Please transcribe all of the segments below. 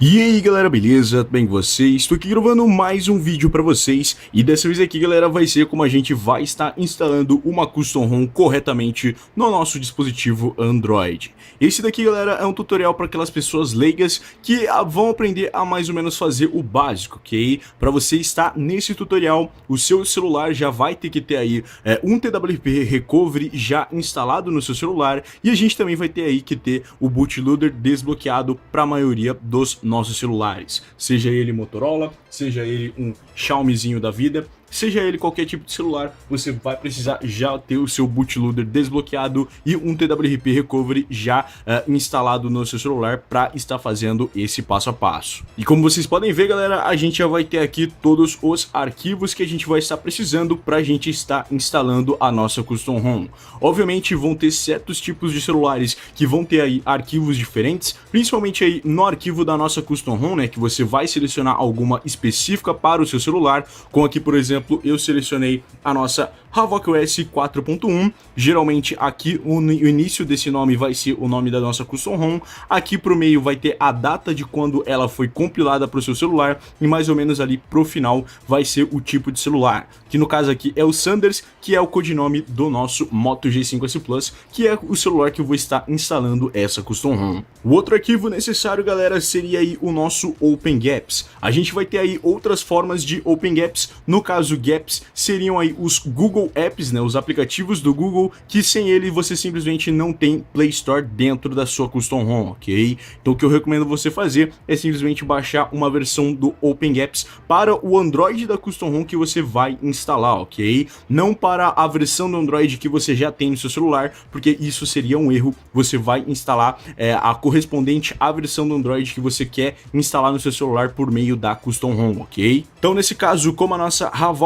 E aí galera, beleza? Tudo bem com vocês? Estou aqui gravando mais um vídeo para vocês e dessa vez aqui galera vai ser como a gente vai estar instalando uma Custom ROM corretamente no nosso dispositivo Android. Esse daqui galera é um tutorial para aquelas pessoas leigas que vão aprender a mais ou menos fazer o básico, ok? Para você estar nesse tutorial, o seu celular já vai ter que ter aí um TWRP Recovery já instalado no seu celular e a gente também vai ter aí que ter o bootloader desbloqueado para a maioria dos nossos celulares, seja ele Motorola, seja ele um Xiaomizinho da vida, seja ele qualquer tipo de celular, você vai precisar já ter o seu bootloader desbloqueado e um TWRP Recovery já instalado no seu celular para estar fazendo esse passo a passo. E como vocês podem ver galera, a gente já vai ter aqui todos os arquivos que a gente vai estar precisando para a gente estar instalando a nossa Custom ROM. Obviamente vão ter certos tipos de celulares que vão ter aí arquivos diferentes, principalmente aí no arquivo da nossa Custom ROM, né, que você vai selecionar alguma específica para o seu celular, como aqui por exemplo eu selecionei a nossa RavocOS 4.1, geralmente aqui o início desse nome vai ser o nome da nossa Custom ROM, aqui pro meio vai ter a data de quando ela foi compilada para o seu celular e mais ou menos ali pro final vai ser o tipo de celular, que no caso aqui é o Sanders, que é o codinome do nosso Moto G5S Plus, que é o celular que eu vou estar instalando essa Custom ROM. O outro arquivo necessário galera seria aí o nosso OpenGaps. A gente vai ter aí outras formas de OpenGaps, no caso Gaps seriam aí os Google Apps, né, os aplicativos do Google, que sem ele você simplesmente não tem Play Store dentro da sua Custom ROM, ok? Então o que eu recomendo você fazer é simplesmente baixar uma versão do OpenGaps para o Android da Custom ROM que você vai instalar, ok? Não para a versão do Android que você já tem no seu celular, porque isso seria um erro. Você vai instalar a correspondente à versão do Android que você quer instalar no seu celular por meio da Custom ROM, ok? Então nesse caso, como a nossa RavocOS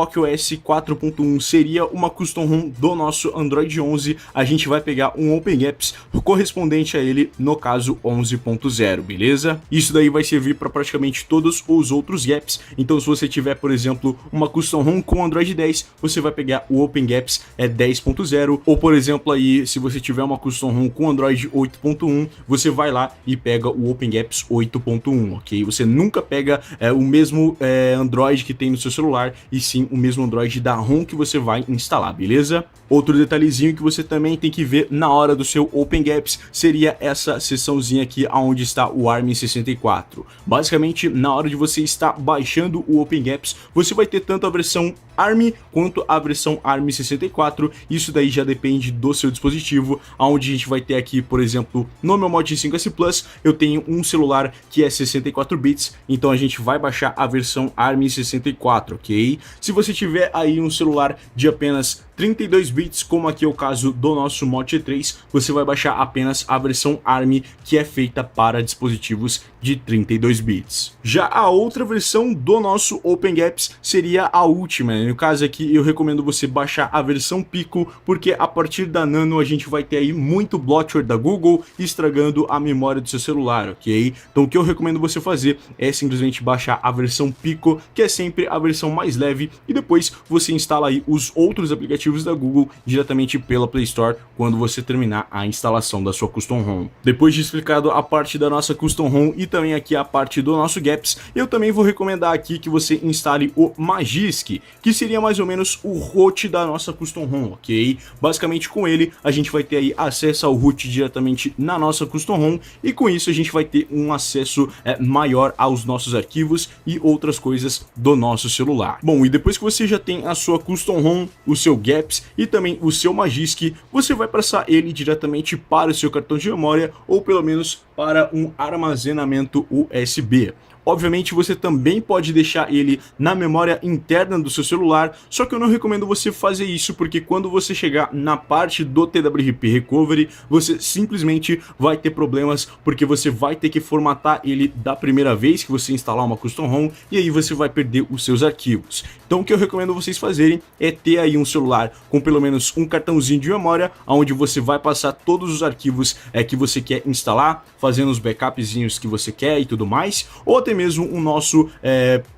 4.1 seria uma Custom ROM do nosso Android 11, a gente vai pegar um OpenGaps correspondente a ele, no caso 11.0, beleza? Isso daí vai servir para praticamente todos os outros gaps, então se você tiver, por exemplo, uma Custom ROM com Android 10, você vai pegar o OpenGaps 10.0, ou por exemplo aí, se você tiver uma Custom ROM com Android 8.1, você vai lá e pega o OpenGaps 8.1, ok? Você nunca pega o mesmo Android que tem no seu celular, e sim o mesmo Android da ROM que você vai instalar, beleza? Outro detalhezinho que você também tem que ver na hora do seu OpenGaps seria essa seçãozinha aqui onde está o ARM64. Basicamente, na hora de você estar baixando o OpenGaps, você vai ter tanto a versão ARM quanto a versão ARM64, isso daí já depende do seu dispositivo, onde a gente vai ter aqui, por exemplo, no meu Moto G5S Plus, eu tenho um celular que é 64 bits, então a gente vai baixar a versão ARM64, ok? Se você tiver aí um celular de apenas 32 bits, como aqui é o caso do nosso Moto G3, você vai baixar apenas a versão ARM, que é feita para dispositivos de 32 bits. Já a outra versão do nosso OpenGaps seria a última, né? No caso aqui eu recomendo você baixar a versão Pico, porque a partir da Nano a gente vai ter aí muito bloatware da Google estragando a memória do seu celular, ok? Então o que eu recomendo você fazer é simplesmente baixar a versão Pico, que é sempre a versão mais leve, e depois você instala aí os outros aplicativos da Google diretamente pela Play Store quando você terminar a instalação da sua Custom ROM. Depois de explicado a parte da nossa Custom ROM e também aqui a parte do nosso Gaps, eu também vou recomendar aqui que você instale o Magisk, que seria mais ou menos o root da nossa Custom ROM, ok? Basicamente com ele a gente vai ter aí acesso ao root diretamente na nossa Custom ROM e com isso a gente vai ter um acesso maior aos nossos arquivos e outras coisas do nosso celular. Bom, e depois que você já tem a sua Custom ROM, o seu Gaps e também o seu Magisk, você vai passar ele diretamente para o seu cartão de memória ou pelo menos para um armazenamento USB. Obviamente você também pode deixar ele na memória interna do seu celular, só que eu não recomendo você fazer isso porque quando você chegar na parte do TWRP Recovery, você simplesmente vai ter problemas porque você vai ter que formatar ele da primeira vez que você instalar uma Custom ROM e aí você vai perder os seus arquivos. Então o que eu recomendo vocês fazerem é ter aí um celular com pelo menos um cartãozinho de memória, onde você vai passar todos os arquivos que você quer instalar, fazendo os backupzinhos que você quer e tudo mais, ou até mesmo o nosso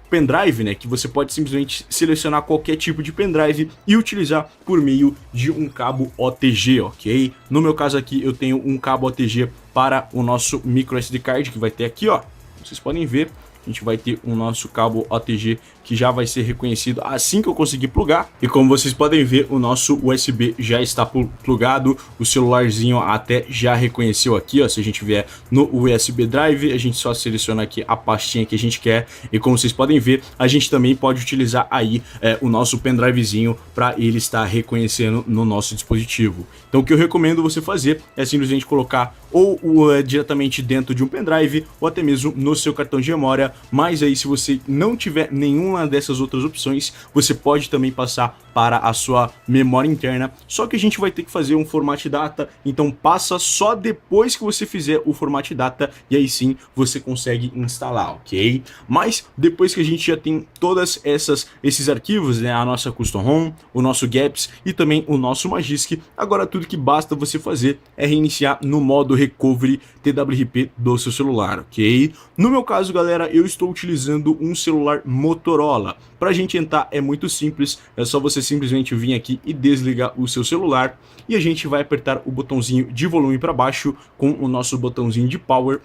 pendrive, né, que você pode simplesmente selecionar qualquer tipo de pendrive e utilizar por meio de um cabo OTG, ok? No meu caso aqui eu tenho um cabo OTG para o nosso micro SD card que vai ter aqui, ó. Vocês podem ver, a gente vai ter o nosso cabo OTG que já vai ser reconhecido assim que eu conseguir plugar. E como vocês podem ver, o nosso USB já está plugado, o celularzinho até já reconheceu aqui, ó. Se a gente vier no USB Drive, a gente só seleciona aqui a pastinha que a gente quer. E como vocês podem ver, a gente também pode utilizar aí o nosso pendrivezinho para ele estar reconhecendo no nosso dispositivo. Então o que eu recomendo você fazer é simplesmente colocar ou diretamente dentro de um pendrive ou até mesmo no seu cartão de memória. Mas aí, se você não tiver nenhuma dessas outras opções, você pode também passar para a sua memória interna, só que a gente vai ter que fazer um format data, então passa só depois que você fizer o format data e aí sim você consegue instalar, ok? Mas depois que a gente já tem todas esses arquivos, né, a nossa custom ROM, o nosso GApps e também o nosso Magisk, agora tudo que basta você fazer é reiniciar no modo recovery TWRP do seu celular, ok? No meu caso, galera, eu estou utilizando um celular Motorola. Para a gente entrar é muito simples, é só você simplesmente vir aqui e desligar o seu celular e a gente vai apertar o botãozinho de volume para baixo com o nosso botãozinho de power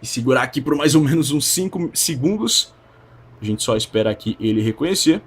e segurar aqui por mais ou menos uns 5 segundos. A gente só espera aqui ele reconhecer.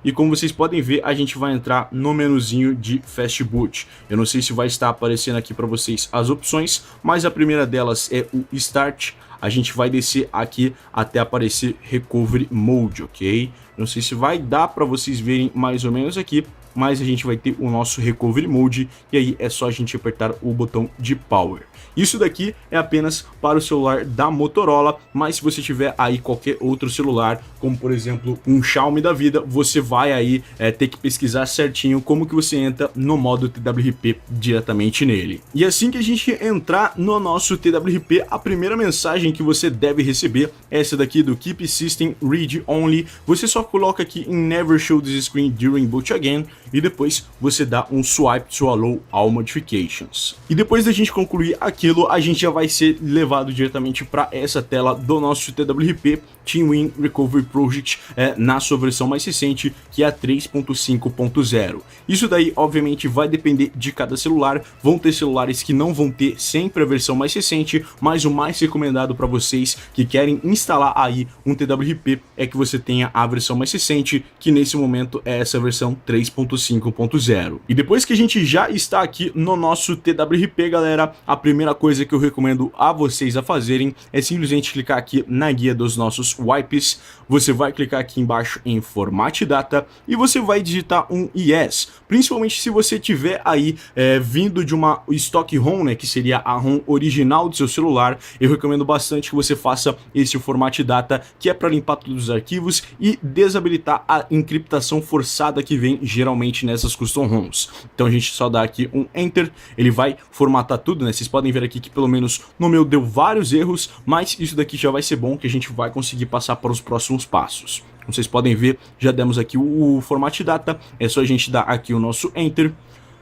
E como vocês podem ver, a gente vai entrar no menuzinho de Fast Boot. Eu não sei se vai estar aparecendo aqui para vocês as opções, mas a primeira delas é o Start. A gente vai descer aqui até aparecer Recovery Mode, ok? Não sei se vai dar para vocês verem mais ou menos aqui, mas a gente vai ter o nosso Recovery Mode e aí é só a gente apertar o botão de Power. Isso daqui é apenas para o celular da Motorola, mas se você tiver aí qualquer outro celular, como por exemplo um Xiaomi da vida, você vai aí ter que pesquisar certinho como que você entra no modo TWRP diretamente nele. E assim que a gente entrar no nosso TWRP, a primeira mensagem que você deve receber é essa daqui do Keep System Read Only. Você só coloca aqui em Never Show this screen during boot again e depois você dá um swipe to allow all modifications. E depois da gente concluir aquilo, a gente já vai ser levado diretamente para essa tela do nosso TWRP TeamWin Recovery Project na sua versão mais recente, que é a 3.5.0. Isso daí obviamente vai depender de cada celular. Vão ter celulares que não vão ter sempre a versão mais recente, mas o mais recomendado para vocês que querem instalar aí um TWRP é que você tenha a versão mais recente, que nesse momento é essa versão 3.5.0. E depois que a gente já está aqui no nosso TWRP, galera, a primeira coisa que eu recomendo a vocês a fazerem é simplesmente clicar aqui na guia dos nossos wipes. Você vai clicar aqui embaixo em Format Data e você vai digitar um Yes, principalmente se você tiver aí vindo de uma stock ROM, né, que seria a ROM original do seu celular. Eu recomendo bastante que você faça esse Format Data, que é para limpar todos os arquivos e desabilitar a encriptação forçada que vem geralmente nessas custom ROMs. Então a gente só dá aqui um Enter, ele vai formatar tudo, né? Vocês podem ver aqui que pelo menos no meu deu vários erros, mas isso daqui já vai ser bom, que a gente vai conseguir passar para os próximos passos. Como vocês podem ver, já demos aqui o Format Data, é só a gente dar aqui o nosso Enter,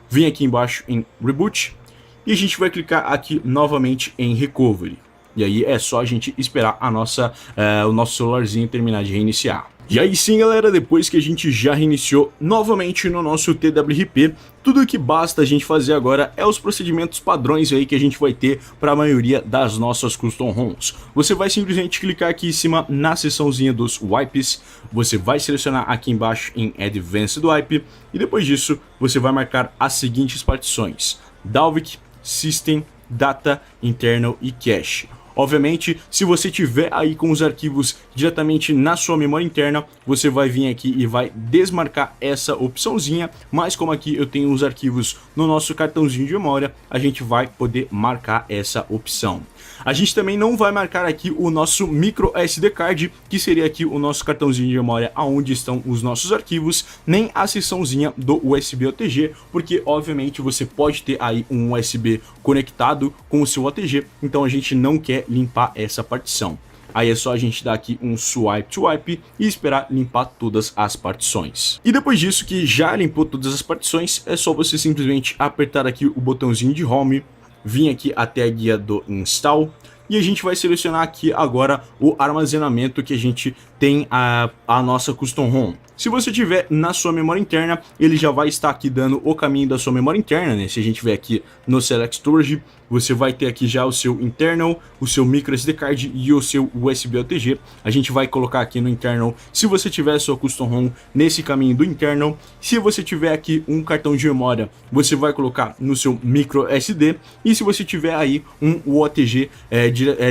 vir aqui embaixo em Reboot e a gente vai clicar aqui novamente em Recovery. E aí é só a gente esperar o nosso celularzinho terminar de reiniciar. E aí sim, galera, depois que a gente já reiniciou novamente no nosso TWRP, tudo o que basta a gente fazer agora é os procedimentos padrões aí que a gente vai ter para a maioria das nossas custom ROMs. Você vai simplesmente clicar aqui em cima na seçãozinha dos wipes, você vai selecionar aqui embaixo em Advanced Wipe e depois disso você vai marcar as seguintes partições: Dalvik, System, Data, Internal e Cache. Obviamente, se você tiver aí com os arquivos diretamente na sua memória interna, você vai vir aqui e vai desmarcar essa opçãozinha, mas como aqui eu tenho os arquivos no nosso cartãozinho de memória, a gente vai poder marcar essa opção. A gente também não vai marcar aqui o nosso micro SD card, que seria aqui o nosso cartãozinho de memória aonde estão os nossos arquivos, nem a seçãozinha do USB OTG, porque obviamente você pode ter aí um USB conectado com o seu OTG, então a gente não quer limpar essa partição. Aí é só a gente dar aqui um swipe to wipe e esperar limpar todas as partições. E depois disso, que já limpou todas as partições, é só você simplesmente apertar aqui o botãozinho de Home, vir aqui até a guia do Install e a gente vai selecionar aqui agora o armazenamento que a gente tem a nossa custom ROM. Se você tiver na sua memória interna, ele já vai estar aqui dando o caminho da sua memória interna, né? Se a gente vier aqui no Select Storage, você vai ter aqui já o seu internal, o seu micro SD card e o seu USB OTG. A gente vai colocar aqui no internal, se você tiver a sua custom ROM nesse caminho do internal. Se você tiver aqui um cartão de memória, você vai colocar no seu micro SD, e se você tiver aí um OTG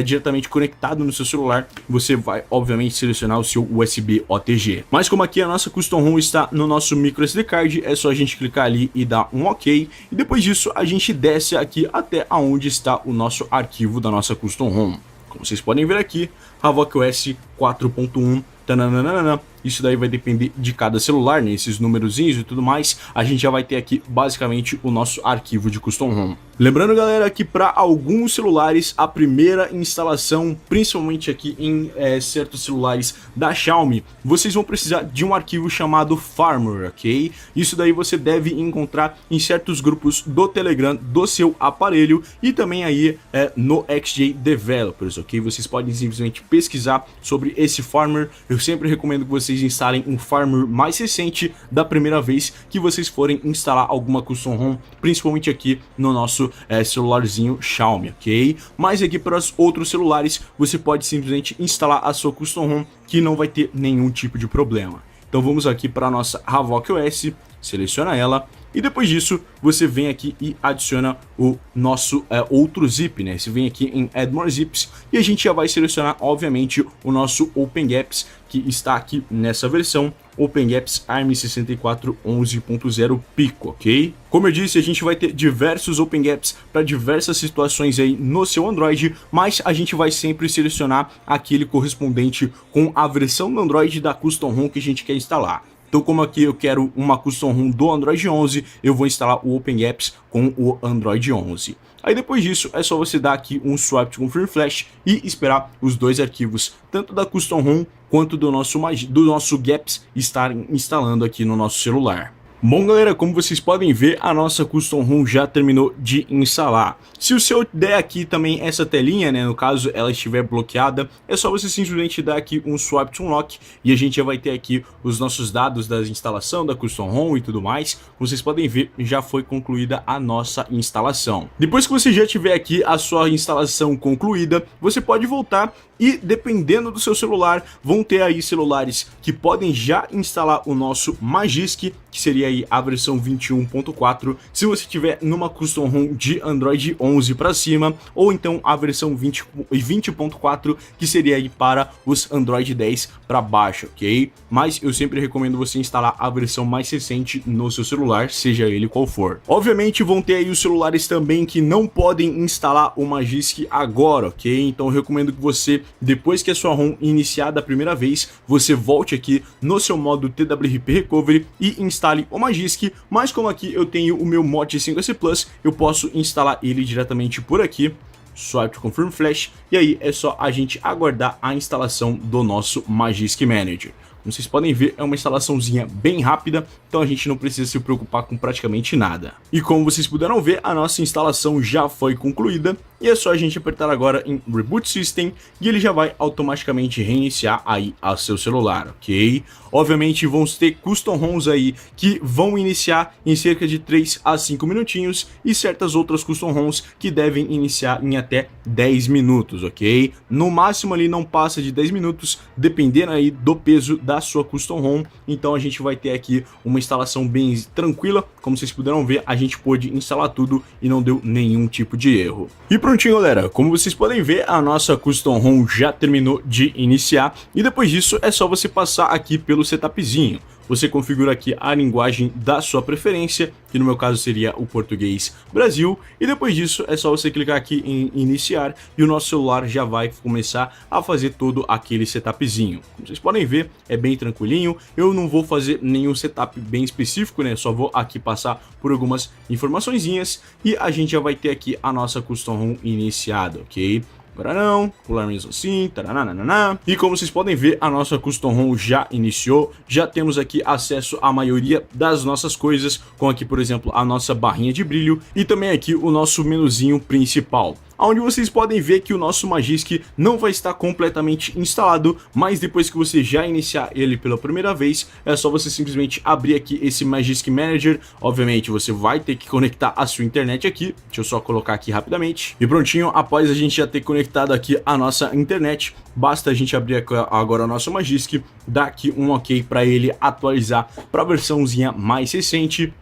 diretamente conectado no seu celular, você vai obviamente selecionar o seu USB OTG. Mas como aqui a nossa custom ROM está no nosso micro SD card, é só a gente clicar ali e dar um OK, e depois disso a gente desce aqui até aonde está o nosso arquivo da nossa custom ROM. Como vocês podem ver aqui, RhavocOS 4.1. Tananana. Isso daí vai depender de cada celular, né? Esses numerozinhos e tudo mais. A gente já vai ter aqui basicamente o nosso arquivo de custom ROM. Lembrando, galera, que para alguns celulares a primeira instalação, principalmente aqui em certos celulares da Xiaomi, vocês vão precisar de um arquivo chamado firmware, ok? Isso daí você deve encontrar em certos grupos do Telegram do seu aparelho e também aí no XJ Developers, ok? Vocês podem simplesmente pesquisar sobre esse firmware. Eu sempre recomendo que vocês instalem um firmware mais recente da primeira vez que vocês forem instalar alguma custom ROM, principalmente aqui no nosso celularzinho Xiaomi, ok? Mas aqui para os outros celulares você pode simplesmente instalar a sua custom ROM que não vai ter nenhum tipo de problema. Então vamos aqui para a nossa RhavocOS, seleciona ela. E depois disso, você vem aqui e adiciona o nosso outro zip, né? Você vem aqui em Add More Zips e a gente já vai selecionar, obviamente, o nosso OpenGapps, que está aqui nessa versão, OpenGapps ARM64 11.0 Pico, ok? Como eu disse, a gente vai ter diversos OpenGapps para diversas situações aí no seu Android, mas a gente vai sempre selecionar aquele correspondente com a versão do Android da custom ROM que a gente quer instalar. Então, como aqui eu quero uma custom ROM do Android 11, eu vou instalar o OpenGapps com o Android 11. Aí depois disso, é só você dar aqui um swap to confirm flash e esperar os dois arquivos, tanto da custom ROM quanto do nosso Gaps, estarem instalando aqui no nosso celular. Bom, galera, como vocês podem ver, a nossa custom ROM já terminou de instalar. Se o seu der aqui também essa telinha, né, no caso ela estiver bloqueada, é só você simplesmente dar aqui um swap to unlock e a gente já vai ter aqui os nossos dados da instalação da custom ROM e tudo mais. Como vocês podem ver, já foi concluída a nossa instalação. Depois que você já tiver aqui a sua instalação concluída, você pode voltar e, dependendo do seu celular, vão ter aí celulares que podem já instalar o nosso Magisk, que seria aí a versão 21.4, se você tiver numa custom ROM de Android 11 para cima, ou então a versão 20.4, que seria aí para os Android 10 para baixo, ok? Mas eu sempre recomendo você instalar a versão mais recente no seu celular, seja ele qual for. Obviamente vão ter aí os celulares também que não podem instalar o Magisk agora, ok? Então eu recomendo que você, depois que a sua ROM iniciar da primeira vez, você volte aqui no seu modo TWRP Recovery e instale o Magisk, mas como aqui eu tenho o meu Mote 5S Plus, eu posso instalar ele diretamente por aqui, Swipe to Confirm Flash, e aí é só a gente aguardar a instalação do nosso Magisk Manager. Como vocês podem ver, é uma instalaçãozinha bem rápida, então a gente não precisa se preocupar com praticamente nada. E como vocês puderam ver, a nossa instalação já foi concluída, e é só a gente apertar agora em Reboot System, e ele já vai automaticamente reiniciar aí a seu celular, ok? Obviamente vão ter custom ROMs aí que vão iniciar em cerca de 3 a 5 minutinhos, e certas outras custom ROMs que devem iniciar em até 10 minutos, ok? No máximo ali não passa de 10 minutos, dependendo aí do peso da sua custom ROM. Então a gente vai ter aqui uma instalação bem tranquila. Como vocês puderam ver, a gente pôde instalar tudo e não deu nenhum tipo de erro. E prontinho, galera, como vocês podem ver, a nossa custom ROM já terminou de iniciar, e depois disso é só você passar aqui pelo setupzinho. Você configura aqui a linguagem da sua preferência, que no meu caso seria o português Brasil, e depois disso é só você clicar aqui em iniciar e o nosso celular já vai começar a fazer todo aquele setupzinho. Como vocês podem ver, é bem tranquilinho. Eu não vou fazer nenhum setup bem específico, né? Só vou aqui passar por algumas informaçõezinhas e a gente já vai ter aqui a nossa custom ROM iniciada, ok? Agora não, pular mesmo assim, taranana. E como vocês podem ver, a nossa custom ROM já iniciou, já temos aqui acesso à maioria das nossas coisas, com aqui, por exemplo, a nossa barrinha de brilho e também aqui o nosso menuzinho principal. onde vocês podem ver que o nosso Magisk não vai estar completamente instalado, mas depois que você já iniciar ele pela primeira vez, é só você simplesmente abrir aqui esse Magisk Manager. Obviamente você vai ter que conectar a sua internet aqui, deixa eu só colocar aqui rapidamente, e prontinho. Após a gente já ter conectado aqui a nossa internet, basta a gente abrir agora o nosso Magisk, dar aqui um ok para ele atualizar para a versãozinha mais recente.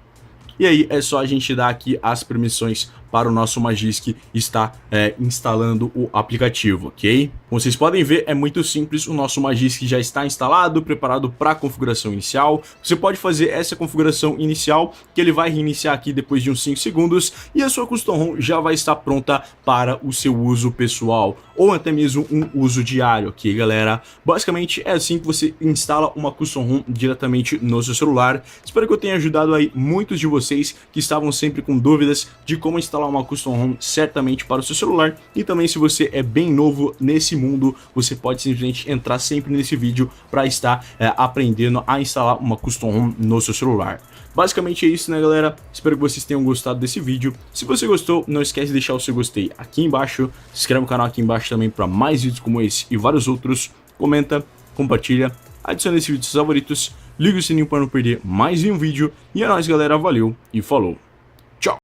E aí é só a gente dar aqui as permissões para o nosso Magisk estar instalando o aplicativo, ok? Como vocês podem ver, é muito simples, o nosso Magisk já está instalado, preparado para a configuração inicial. Você pode fazer essa configuração inicial, que ele vai reiniciar aqui depois de uns 5 segundos, e a sua Custom ROM já vai estar pronta para o seu uso pessoal, ou até mesmo um uso diário, ok, galera? Basicamente é assim que você instala uma Custom ROM diretamente no seu celular. Espero que eu tenha ajudado aí muitos de vocês que estavam sempre com dúvidas de como instalar uma Custom ROM certamente para o seu celular. E também, se você é bem novo nesse mundo, você pode simplesmente entrar sempre nesse vídeo para estar aprendendo a instalar uma Custom ROM no seu celular. Basicamente é isso, né, galera? Espero que vocês tenham gostado desse vídeo. Se você gostou, não esquece de deixar o seu gostei aqui embaixo. Se inscreve no canal aqui embaixo também para mais vídeos como esse e vários outros. Comenta, compartilha, adiciona esse vídeo aos seus favoritos, liga o sininho para não perder mais nenhum vídeo. E é nóis, galera. Valeu e falou!